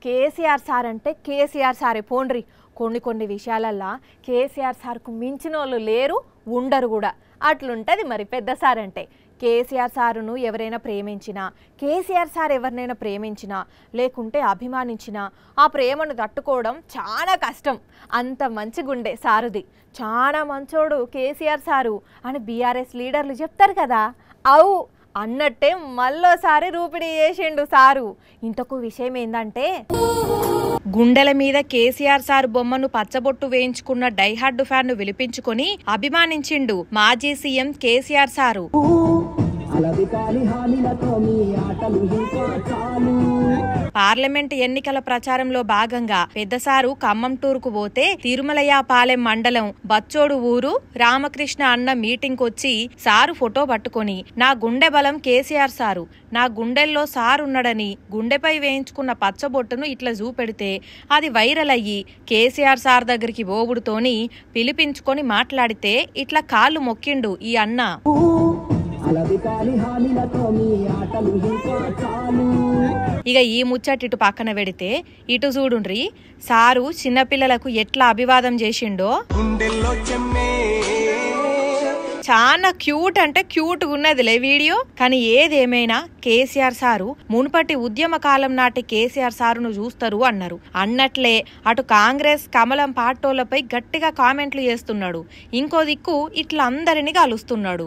KCR sir అంటే కేసీఆర్ సారే పోండ్రి. కొన్ని విషయాలల్లా కేసీఆర్ సార్కు మించిన వాళ్ళు లేరు, ఉండరు కూడా. అట్లుంటది మరి పెద్ద సార్ అంటే. కేసీఆర్ సారును ఎవరైనా ప్రేమించినా, కేసీఆర్ సార్ ఎవరినైనా ప్రేమించినా, లేకుంటే అభిమానించినా ఆ ప్రేమను తట్టుకోవడం చాలా కష్టం. అంత మంచిగుండే సారుది. చాలా మంచోడు కేసీఆర్ సారు అని బీఆర్ఎస్ లీడర్లు చెప్తారు కదా. అవు అన్నట్టే మళ్ళోసారి రూపిడి చేసిండు సారు. ఇంతకు విషయం ఏందంటే, గుండెల మీద కేసీఆర్ సార్ బొమ్మను పచ్చబొట్టు వేయించుకున్న డైహార్డ్ ఫ్యాన్ ను విలిపించుకొని అభిమానించిండు మాజీ సీఎం కేసీఆర్ సారు. పార్లమెంట్ ఎన్నికల ప్రచారంలో భాగంగా పెద్దసారు ఖమ్మం టూర్కు పోతే తిరుమలయాపాలెం మండలం బచ్చోడు ఊరు రామకృష్ణ అన్న మీటింగ్ కొచ్చి సారు ఫోటో పట్టుకొని, నా గుండె బలం కేసీఆర్ సారు, నా గుండెల్లో సారు ఉన్నాడని గుండెపై వేయించుకున్న పచ్చబొట్టును ఇట్లా చూపెడితే అది వైరల్ అయ్యి కేసీఆర్ సార్ దగ్గరికి బోబుడుతోని పిలిపించుకొని మాట్లాడితే ఇట్లా కాళ్ళు మొక్కిండు ఈ అన్న. ఇక ఈ ముచ్చట ఇటు పక్కన పెడితే ఇటు చూడుండ్రి సారు చిన్నపిల్లలకు ఎట్లా అభివాదం చేసిండో. చాలా క్యూట్ అంటే క్యూట్ ఉన్నదిలే వీడియో. కానీ ఏదేమైనా కేసీఆర్ సారు మునుపటి ఉద్యమ కాలం నాటి కేసీఆర్ సారును చూస్తారు అన్నారు. అన్నట్లే అటు కాంగ్రెస్ కమలం పార్టీలపై గట్టిగా కామెంట్లు చేస్తున్నాడు. ఇంకో దిక్కు ఇట్లా అందరినీ కలుస్తున్నాడు.